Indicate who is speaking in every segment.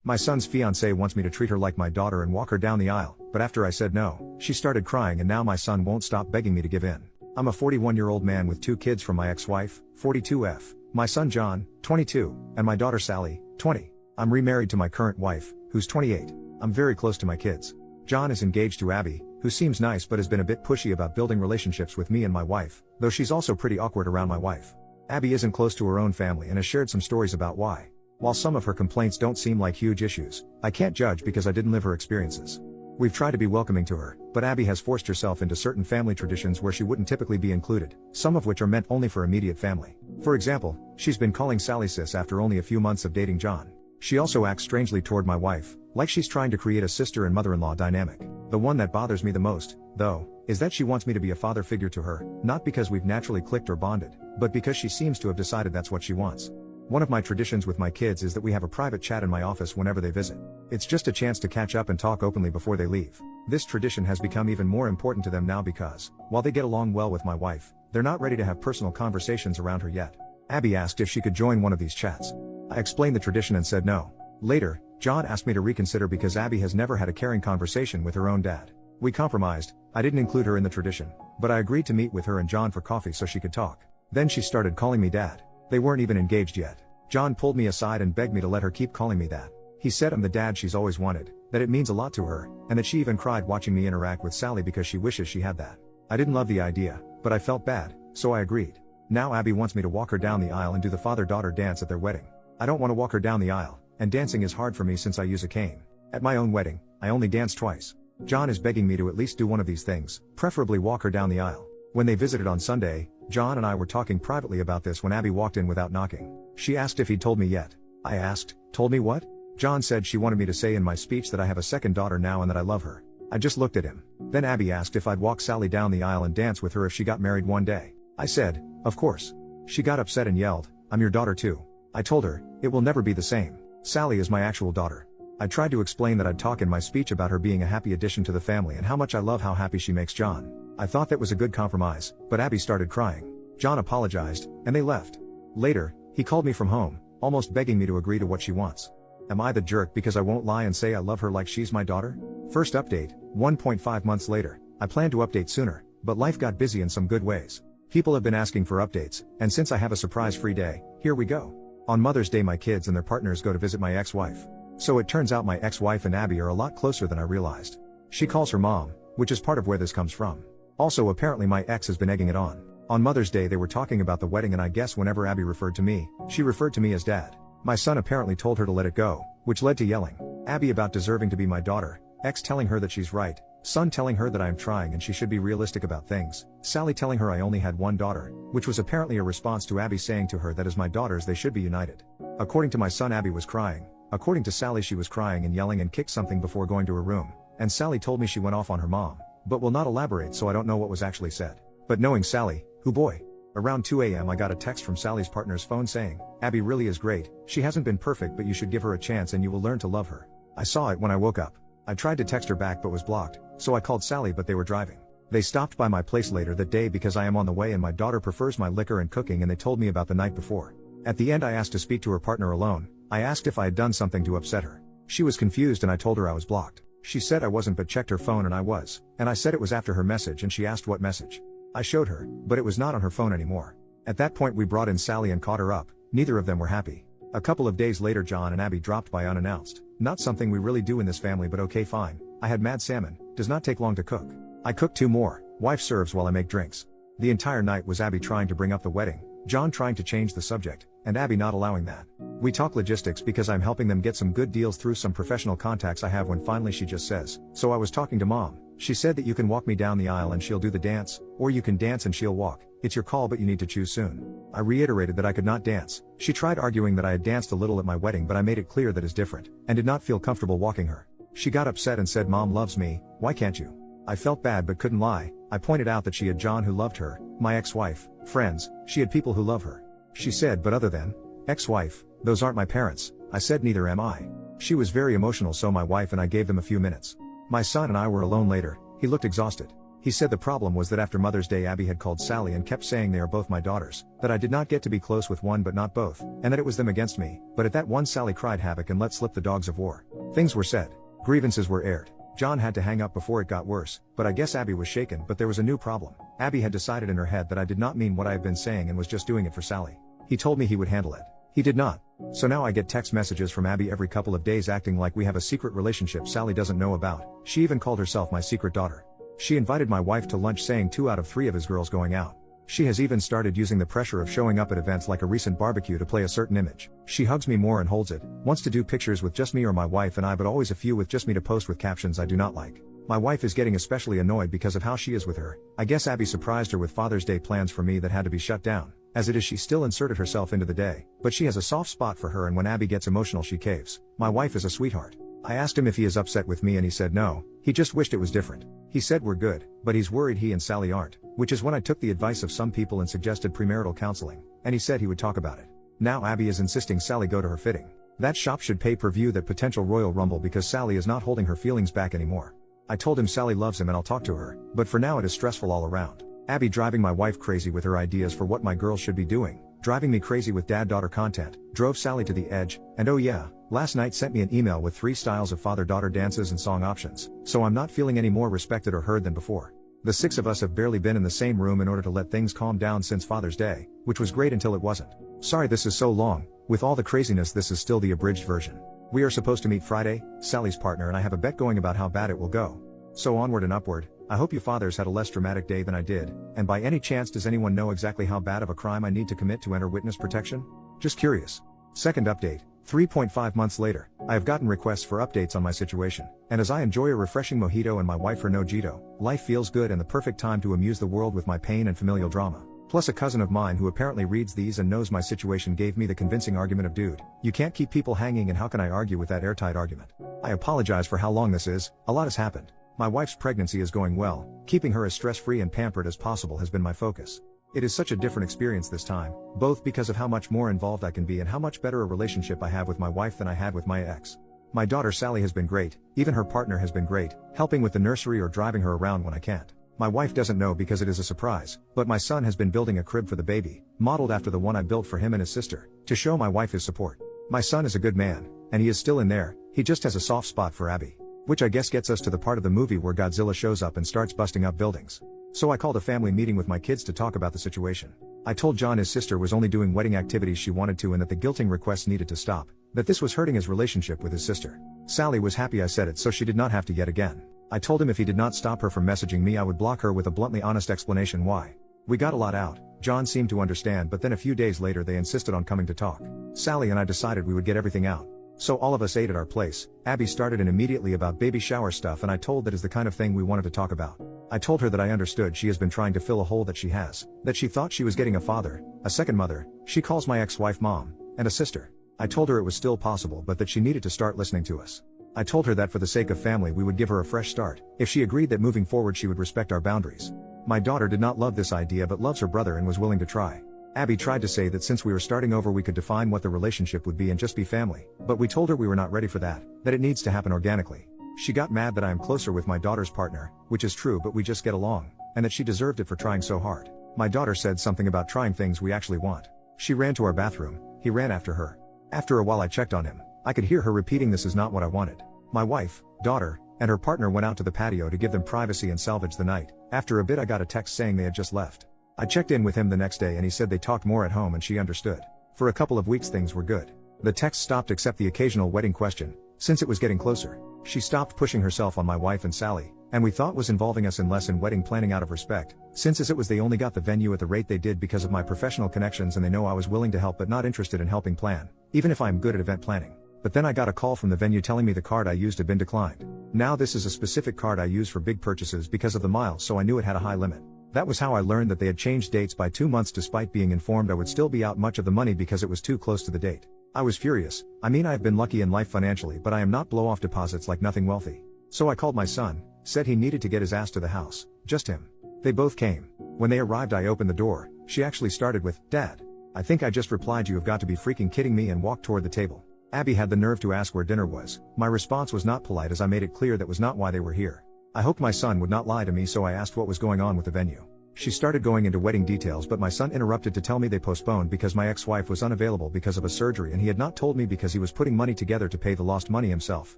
Speaker 1: My son's fiancée wants me to treat her like my daughter and walk her down the aisle, but after I said no, she started crying and now my son won't stop begging me to give in. I'm a 41-year-old man with 2 kids from my ex-wife, 42F, my son John, 22, and my daughter Sally, 20. I'm remarried to my current wife, who's 28. I'm very close to my kids. John is engaged to Abby, who seems nice but has been a bit pushy about building relationships with me and my wife, though she's also pretty awkward around my wife. Abby isn't close to her own family and has shared some stories about why. While some of her complaints don't seem like huge issues, I can't judge because I didn't live her experiences. We've tried to be welcoming to her, but Abby has forced herself into certain family traditions where she wouldn't typically be included, some of which are meant only for immediate family. For example, she's been calling Sally sis after only a few months of dating John. She also acts strangely toward my wife, like she's trying to create a sister and mother-in-law dynamic. The one that bothers me the most, though, is that she wants me to be a father figure to her, not because we've naturally clicked or bonded, but because she seems to have decided that's what she wants. One of my traditions with my kids is that we have a private chat in my office whenever they visit. It's just a chance to catch up and talk openly before they leave. This tradition has become even more important to them now because, while they get along well with my wife, they're not ready to have personal conversations around her yet. Abby asked if she could join one of these chats. I explained the tradition and said no. Later, John asked me to reconsider because Abby has never had a caring conversation with her own dad. We compromised. I didn't include her in the tradition, but I agreed to meet with her and John for coffee so she could talk. Then she started calling me dad. They weren't even engaged yet. John pulled me aside and begged me to let her keep calling me that. He said I'm the dad she's always wanted, that it means a lot to her, and that she even cried watching me interact with Sally because she wishes she had that. I didn't love the idea, but I felt bad, so I agreed. Now Abby wants me to walk her down the aisle and do the father-daughter dance at their wedding. I don't want to walk her down the aisle, and dancing is hard for me since I use a cane. At my own wedding, I only danced twice. John is begging me to at least do one of these things, preferably walk her down the aisle. When they visited on Sunday, John and I were talking privately about this when Abby walked in without knocking. She asked if he'd told me yet. I asked, told me what? John said she wanted me to say in my speech that I have a second daughter now and that I love her. I just looked at him. Then Abby asked if I'd walk Sally down the aisle and dance with her if she got married one day. I said, of course. She got upset and yelled, I'm your daughter too. I told her, it will never be the same. Sally is my actual daughter. I tried to explain that I'd talk in my speech about her being a happy addition to the family and how much I love how happy she makes John. I thought that was a good compromise, but Abby started crying. John apologized, and they left. Later, he called me from home, almost begging me to agree to what she wants. Am I the jerk because I won't lie and say I love her like she's my daughter? First update, 1.5 months later. I planned to update sooner, but life got busy in some good ways. People have been asking for updates, and since I have a surprise-free day, here we go. On Mother's Day my kids and their partners go to visit my ex-wife. So it turns out my ex-wife and Abby are a lot closer than I realized. She calls her mom, which is part of where this comes from. Also apparently my ex has been egging it on. On Mother's Day they were talking about the wedding and I guess whenever Abby referred to me, she referred to me as dad. My son apparently told her to let it go, which led to yelling. Abby about deserving to be my daughter, ex telling her that she's right, son telling her that I am trying and she should be realistic about things, Sally telling her I only had one daughter, which was apparently a response to Abby saying to her that as my daughters they should be united. According to my son Abby was crying. According to Sally she was crying and yelling and kicked something before going to her room, and Sally told me she went off on her mom, but will not elaborate so I don't know what was actually said. But knowing Sally, who boy. Around 2 a.m. I got a text from Sally's partner's phone saying, Abby really is great, she hasn't been perfect but you should give her a chance and you will learn to love her. I saw it when I woke up. I tried to text her back but was blocked, so I called Sally but they were driving. They stopped by my place later that day because I am on the way and my daughter prefers my liquor and cooking and they told me about the night before. At the end I asked to speak to her partner alone. I asked if I had done something to upset her. She was confused and I told her I was blocked. She said I wasn't but checked her phone and I was, and I said it was after her message and she asked what message. I showed her, but it was not on her phone anymore. At that point we brought in Sally and caught her up, neither of them were happy. A couple of days later John and Abby dropped by unannounced. Not something we really do in this family but okay fine. I had mad salmon, does not take long to cook. I cooked 2 more, wife serves while I make drinks. The entire night was Abby trying to bring up the wedding, John trying to change the subject, and Abby not allowing that. We talk logistics because I'm helping them get some good deals through some professional contacts I have when finally she just says, so I was talking to mom. She said that you can walk me down the aisle and she'll do the dance, or you can dance and she'll walk. It's your call but you need to choose soon. I reiterated that I could not dance. She tried arguing that I had danced a little at my wedding but I made it clear that is different, and did not feel comfortable walking her. She got upset and said mom loves me, why can't you? I felt bad but couldn't lie. I pointed out that she had John who loved her, my ex-wife, friends, she had people who love her. She said but other than ex-wife, those aren't my parents. I said neither am I. She was very emotional so my wife and I gave them a few minutes. My son and I were alone later. He looked exhausted. He said the problem was that after Mother's Day Abby had called Sally and kept saying they are both my daughters, that I did not get to be close with one but not both, and that it was them against me, but at that one Sally cried havoc and let slip the dogs of war. Things were said. Grievances were aired. John had to hang up before it got worse, but I guess Abby was shaken, but there was a new problem. Abby had decided in her head that I did not mean what I had been saying and was just doing it for Sally. He told me he would handle it. He did not. So now I get text messages from Abby every couple of days acting like we have a secret relationship Sally doesn't know about. She even called herself my secret daughter. She invited my wife to lunch saying 2 out of 3 of his girls going out. She has even started using the pressure of showing up at events like a recent barbecue to play a certain image. She hugs me more and holds it, wants to do pictures with just me or my wife and I, but always a few with just me to post with captions I do not like. My wife is getting especially annoyed because of how she is with her. I guess Abby surprised her with Father's Day plans for me that had to be shut down. As it is, she still inserted herself into the day, but she has a soft spot for her and when Abby gets emotional she caves. My wife is a sweetheart. I asked him if he is upset with me and he said no, he just wished it was different. He said we're good, but he's worried he and Sally aren't, which is when I took the advice of some people and suggested premarital counseling, and he said he would talk about it. Now Abby is insisting Sally go to her fitting. That shop should pay per view that potential Royal Rumble because Sally is not holding her feelings back anymore. I told him Sally loves him and I'll talk to her, but for now it is stressful all around. Abby driving my wife crazy with her ideas for what my girls should be doing, driving me crazy with dad-daughter content, drove Sally to the edge, and oh yeah, last night sent me an email with 3 styles of father-daughter dances and song options, so I'm not feeling any more respected or heard than before. The 6 of us have barely been in the same room in order to let things calm down since Father's Day, which was great until it wasn't. Sorry this is so long, with all the craziness this is still the abridged version. We are supposed to meet Friday, Sally's partner and I have a bet going about how bad it will go. So onward and upward. I hope you fathers had a less dramatic day than I did, and by any chance does anyone know exactly how bad of a crime I need to commit to enter witness protection? Just curious. Second update, 3.5 months later, I have gotten requests for updates on my situation, and as I enjoy a refreshing mojito and my wife her nojito, life feels good and the perfect time to amuse the world with my pain and familial drama. Plus a cousin of mine who apparently reads these and knows my situation gave me the convincing argument of dude, you can't keep people hanging and how can I argue with that airtight argument? I apologize for how long this is, a lot has happened. My wife's pregnancy is going well, keeping her as stress-free and pampered as possible has been my focus. It is such a different experience this time, both because of how much more involved I can be and how much better a relationship I have with my wife than I had with my ex. My daughter Sally has been great, even her partner has been great, helping with the nursery or driving her around when I can't. My wife doesn't know because it is a surprise, but my son has been building a crib for the baby, modeled after the one I built for him and his sister, to show my wife his support. My son is a good man, and he is still in there, he just has a soft spot for Abby. Which I guess gets us to the part of the movie where Godzilla shows up and starts busting up buildings. So I called a family meeting with my kids to talk about the situation. I told John his sister was only doing wedding activities she wanted to and that the guilting requests needed to stop, that this was hurting his relationship with his sister. Sally was happy I said it so she did not have to yet again. I told him if he did not stop her from messaging me I would block her with a bluntly honest explanation why. We got a lot out, John seemed to understand but then a few days later they insisted on coming to talk. Sally and I decided we would get everything out. So all of us ate at our place. Abby started in immediately about baby shower stuff and I told that is the kind of thing we wanted to talk about. I told her that I understood she has been trying to fill a hole that she has, that she thought she was getting a father, a second mother, she calls my ex-wife mom, and a sister. I told her it was still possible but that she needed to start listening to us. I told her that for the sake of family we would give her a fresh start, if she agreed that moving forward she would respect our boundaries. My daughter did not love this idea but loves her brother and was willing to try. Abby tried to say that since we were starting over we could define what the relationship would be and just be family, but we told her we were not ready for that it needs to happen organically. She got mad that I am closer with my daughter's partner, which is true but we just get along, and that she deserved it for trying so hard. My daughter said something about trying things we actually want. She ran to our bathroom, he ran after her. After a while I checked on him, I could hear her repeating this is not what I wanted. My wife, daughter, and her partner went out to the patio to give them privacy and salvage the night. After a bit I got a text saying they had just left. I checked in with him the next day and he said they talked more at home and she understood. For a couple of weeks things were good. The text stopped except the occasional wedding question, since it was getting closer. She stopped pushing herself on my wife and Sally, and we thought was involving us in less in wedding planning out of respect, since as it was they only got the venue at the rate they did because of my professional connections and they know I was willing to help but not interested in helping plan, even if I'm good at event planning. But then I got a call from the venue telling me the card I used had been declined. Now this is a specific card I use for big purchases because of the miles so I knew it had a high limit. That was how I learned that they had changed dates by 2 months despite being informed I would still be out much of the money because it was too close to the date. I was furious. I mean I have been lucky in life financially but I am not blow off deposits like nothing wealthy. So I called my son, said he needed to get his ass to the house, just him. They both came. When they arrived I opened the door, she actually started with, "Dad." I think I just replied you have got to be freaking kidding me and walked toward the table. Abby had the nerve to ask where dinner was. My response was not polite as I made it clear that was not why they were here. I hoped my son would not lie to me, so I asked what was going on with the venue. She started going into wedding details, but my son interrupted to tell me they postponed because my ex-wife was unavailable because of a surgery, and he had not told me because he was putting money together to pay the lost money himself,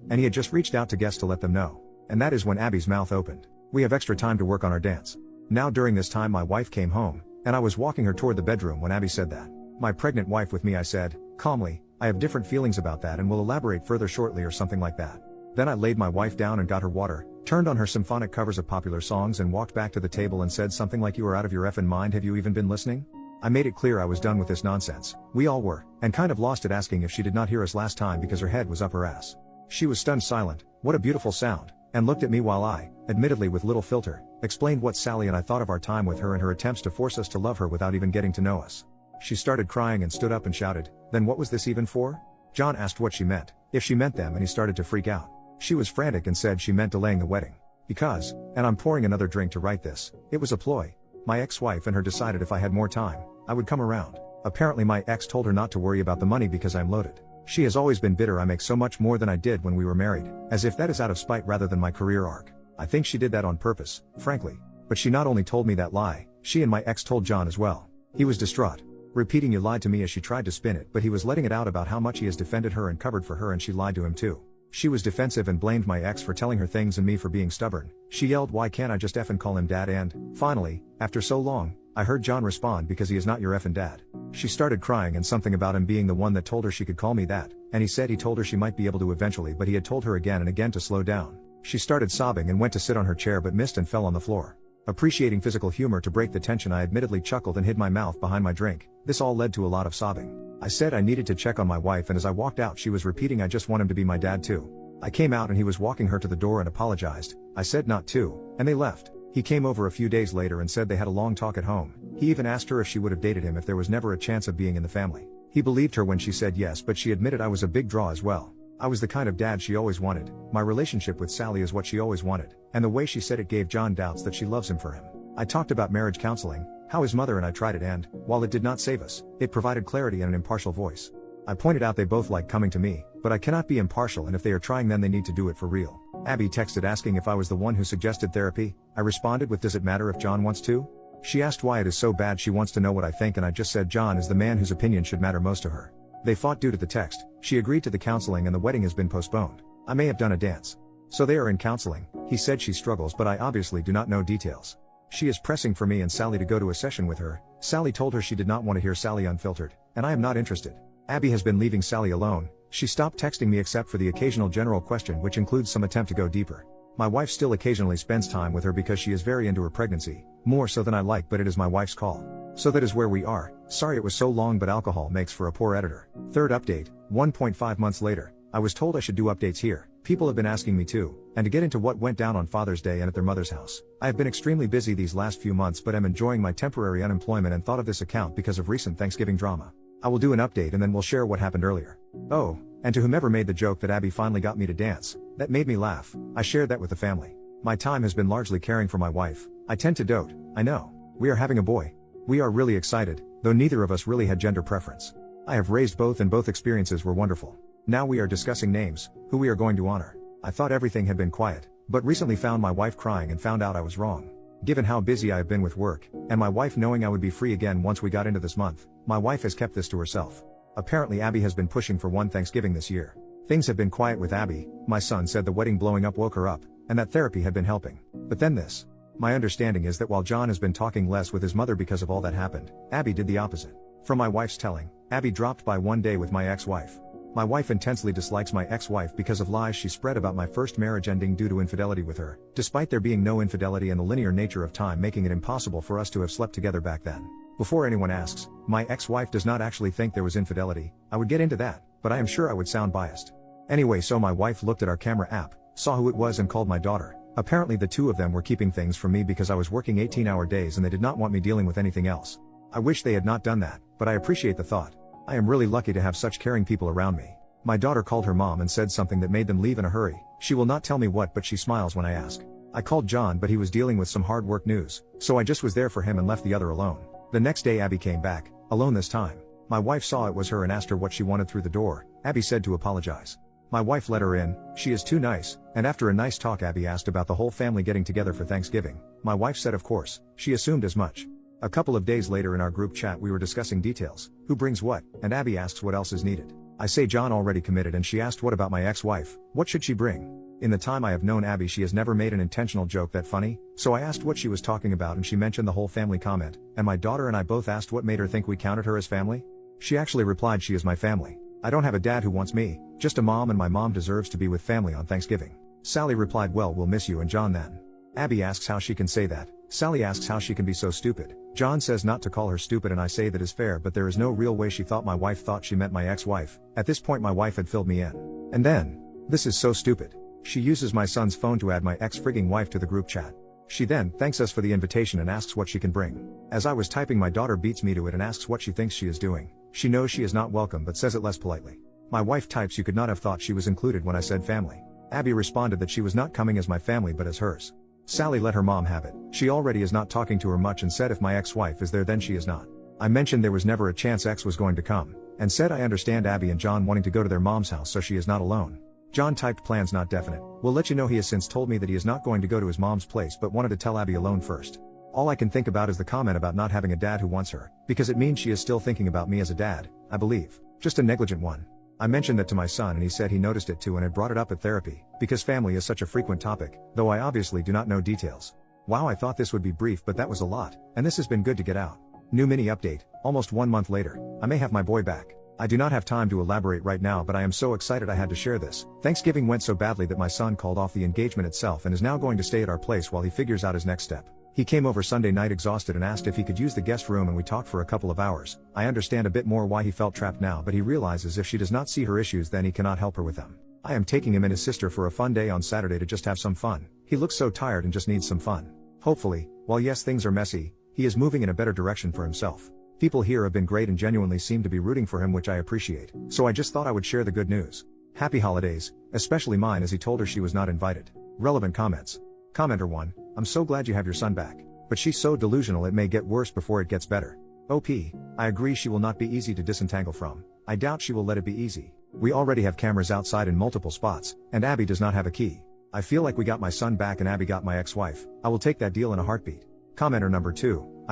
Speaker 1: and he had just reached out to guests to let them know. And that is when Abby's mouth opened. We have extra time to work on our dance. Now during this time my wife came home, and I was walking her toward the bedroom when Abby said that. My pregnant wife with me, I said, calmly, I have different feelings about that and will elaborate further shortly, or something like that. Then I laid my wife down and got her water, turned on her symphonic covers of popular songs, and walked back to the table and said something like, "You are out of your effing mind, have you even been listening?" I made it clear I was done with this nonsense. We all were, and kind of lost it, asking if she did not hear us last time because her head was up her ass. She was stunned silent, what a beautiful sound, and looked at me while I, admittedly with little filter, explained what Sally and I thought of our time with her and her attempts to force us to love her without even getting to know us. She started crying and stood up and shouted, "Then what was this even for?" John asked what she meant, if she meant them, and he started to freak out. She was frantic and said she meant delaying the wedding. Because, and I'm pouring another drink to write this, it was a ploy. My ex-wife and her decided if I had more time, I would come around. Apparently my ex told her not to worry about the money because I'm loaded. She has always been bitter I make so much more than I did when we were married, as if that is out of spite rather than my career arc. I think she did that on purpose, frankly. But she not only told me that lie, she and my ex told John as well. He was distraught, repeating "you lied to me" as she tried to spin it, but he was letting it out about how much he has defended her and covered for her, and she lied to him too. She was defensive and blamed my ex for telling her things and me for being stubborn. She yelled, "Why can't I just effing call him dad?" And, finally, after so long, I heard John respond, "Because he is not your effing dad." She started crying and something about him being the one that told her she could call me that, and he said he told her she might be able to eventually, but he had told her again and again to slow down. She started sobbing and went to sit on her chair but missed and fell on the floor. Appreciating physical humor to break the tension, I admittedly chuckled and hid my mouth behind my drink. This all led to a lot of sobbing. I said I needed to check on my wife, and as I walked out she was repeating, "I just want him to be my dad too." I came out and he was walking her to the door and apologized. I said not to, and they left. He came over a few days later and said they had a long talk at home. He even asked her if she would have dated him if there was never a chance of being in the family. He believed her when she said yes, but she admitted I was a big draw as well. I was the kind of dad she always wanted. My relationship with Sally is what she always wanted, and the way she said it gave John doubts that she loves him for him. I talked about marriage counseling, how his mother and I tried it, and, while it did not save us, it provided clarity and an impartial voice. I pointed out they both like coming to me, but I cannot be impartial, and if they are trying then they need to do it for real. Abby texted asking if I was the one who suggested therapy. I responded with, "Does it matter if John wants to?" She asked why it is so bad she wants to know what I think, and I just said John is the man whose opinion should matter most to her. They fought due to the text. She agreed to the counseling and the wedding has been postponed. I may have done a dance. So they are in counseling. He said she struggles, but I obviously do not know details. She is pressing for me and Sally to go to a session with her. Sally told her she did not want to hear Sally unfiltered, and I am not interested. Abby has been leaving Sally alone. She stopped texting me except for the occasional general question, which includes some attempt to go deeper. My wife still occasionally spends time with her because she is very into her pregnancy, more so than I like, but it is my wife's call. So that is where we are. Sorry it was so long, but alcohol makes for a poor editor. Third update, 1.5 months later. I was told I should do updates here. People have been asking me to, and to get into what went down on Father's Day and at their mother's house. I have been extremely busy these last few months, but am enjoying my temporary unemployment and thought of this account because of recent Thanksgiving drama. I will do an update and then we'll share what happened earlier. Oh, and to whomever made the joke that Abby finally got me to dance, that made me laugh. I shared that with the family. My time has been largely caring for my wife. I tend to dote, I know. We are having a boy. We are really excited, though neither of us really had gender preference. I have raised both and both experiences were wonderful. Now we are discussing names, who we are going to honor. I thought everything had been quiet, but recently found my wife crying and found out I was wrong. Given how busy I have been with work, and my wife knowing I would be free again once we got into this month, my wife has kept this to herself. Apparently Abby has been pushing for one Thanksgiving this year. Things have been quiet with Abby. My son said the wedding blowing up woke her up, and that therapy had been helping. But then this. My understanding is that while John has been talking less with his mother because of all that happened, Abby did the opposite. From my wife's telling, Abby dropped by one day with my ex-wife. My wife intensely dislikes my ex-wife because of lies she spread about my first marriage ending due to infidelity with her, despite there being no infidelity and the linear nature of time making it impossible for us to have slept together back then. Before anyone asks, my ex-wife does not actually think there was infidelity. I would get into that, but I am sure I would sound biased. Anyway, so my wife looked at our camera app, saw who it was and called my daughter. Apparently the two of them were keeping things from me because I was working 18-hour days and they did not want me dealing with anything else. I wish they had not done that, but I appreciate the thought. I am really lucky to have such caring people around me. My daughter called her mom and said something that made them leave in a hurry. She will not tell me what, but she smiles when I ask. I called John, but he was dealing with some hard work news, so I just was there for him and left the other alone. The next day Abby came back, alone this time. My wife saw it was her and asked her what she wanted through the door. Abby said to apologize. My wife let her in, she is too nice, and after a nice talk Abby asked about the whole family getting together for Thanksgiving. My wife said of course, she assumed as much. A couple of days later in our group chat we were discussing details, who brings what, and Abby asks what else is needed. I say John already committed and she asked what about my ex-wife, what should she bring? In the time I have known Abby she has never made an intentional joke that funny, so I asked what she was talking about and she mentioned the whole family comment, and my daughter and I both asked what made her think we counted her as family? She actually replied she is my family. I don't have a dad who wants me, just a mom and my mom deserves to be with family on Thanksgiving. Sally replied well we'll miss you and John then. Abby asks how she can say that. Sally asks how she can be so stupid. John says not to call her stupid and I say that is fair but there is no real way she thought my wife thought she meant my ex-wife. At this point my wife had filled me in. And then, this is so stupid. She uses my son's phone to add my ex-frigging wife to the group chat. She then thanks us for the invitation and asks what she can bring. As I was typing my daughter beats me to it and asks what she thinks she is doing. She knows she is not welcome but says it less politely. My wife types you could not have thought she was included when I said family. Abby responded that she was not coming as my family but as hers. Sally let her mom have it. She already is not talking to her much and said if my ex-wife is there then she is not. I mentioned there was never a chance X was going to come, and said I understand Abby and John wanting to go to their mom's house so she is not alone. John typed plans not definite. We'll let you know he has since told me that he is not going to go to his mom's place but wanted to tell Abby alone first. All I can think about is the comment about not having a dad who wants her, because it means she is still thinking about me as a dad, I believe. Just a negligent one. I mentioned that to my son and he said he noticed it too and had brought it up at therapy, because family is such a frequent topic, though I obviously do not know details. Wow, I thought this would be brief but that was a lot, and this has been good to get out. New mini update, almost 1 month later, I may have my boy back. I do not have time to elaborate right now but I am so excited I had to share this. Thanksgiving went so badly that my son called off the engagement itself and is now going to stay at our place while he figures out his next step. He came over Sunday night exhausted and asked if he could use the guest room and we talked for a couple of hours. I understand a bit more why he felt trapped now but he realizes if she does not see her issues then he cannot help her with them. I am taking him and his sister for a fun day on Saturday to just have some fun. He looks so tired and just needs some fun. Hopefully, while yes things are messy, he is moving in a better direction for himself. People here have been great and genuinely seem to be rooting for him which I appreciate, so I just thought I would share the good news. Happy holidays, especially mine as he told her she was not invited. Relevant comments. Commenter 1, I'm so glad you have your son back. But she's so delusional it may get worse before it gets better. OP, I agree she will not be easy to disentangle from. I doubt she will let it be easy. We already have cameras outside in multiple spots, and Abby does not have a key. I feel like we got my son back and Abby got my ex-wife. I will take that deal in a heartbeat. Commenter number 2,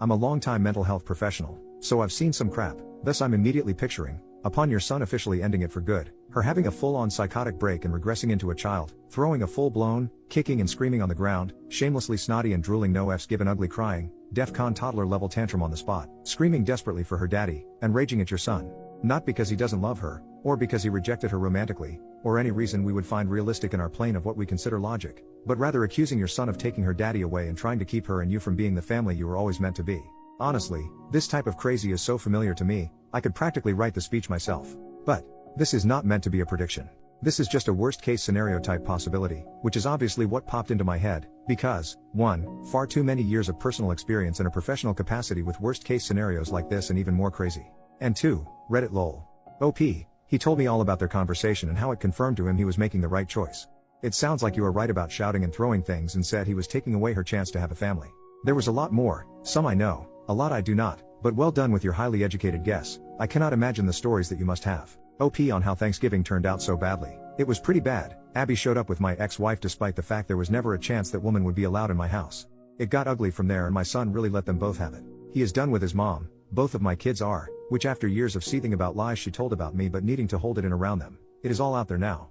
Speaker 1: I'm a long-time mental health professional, so I've seen some crap, thus I'm immediately picturing, upon your son officially ending it for good, her having a full-on psychotic break and regressing into a child, throwing a full-blown, kicking and screaming on the ground, shamelessly snotty and drooling no F's given ugly crying, DEFCON toddler level tantrum on the spot, screaming desperately for her daddy, and raging at your son. Not because he doesn't love her, or because he rejected her romantically, or any reason we would find realistic in our plane of what we consider logic, but rather accusing your son of taking her daddy away and trying to keep her and you from being the family you were always meant to be. Honestly, this type of crazy is so familiar to me, I could practically write the speech myself. But this is not meant to be a prediction. This is just a worst-case scenario type possibility, which is obviously what popped into my head, because, 1, far too many years of personal experience in a professional capacity with worst-case scenarios like this and even more crazy. And 2, Reddit lol. OP, he told me all about their conversation and how it confirmed to him he was making the right choice. It sounds like you are right about shouting and throwing things and said he was taking away her chance to have a family. There was a lot more, some I know, a lot I do not, but well done with your highly educated guess. I cannot imagine the stories that you must have. OP on how Thanksgiving turned out so badly. It was pretty bad. Abby showed up with my ex-wife despite the fact there was never a chance that woman would be allowed in my house. It got ugly from there and my son really let them both have it. He is done with his mom, both of my kids are, which after years of seething about lies she told about me but needing to hold it in around them, it is all out there now.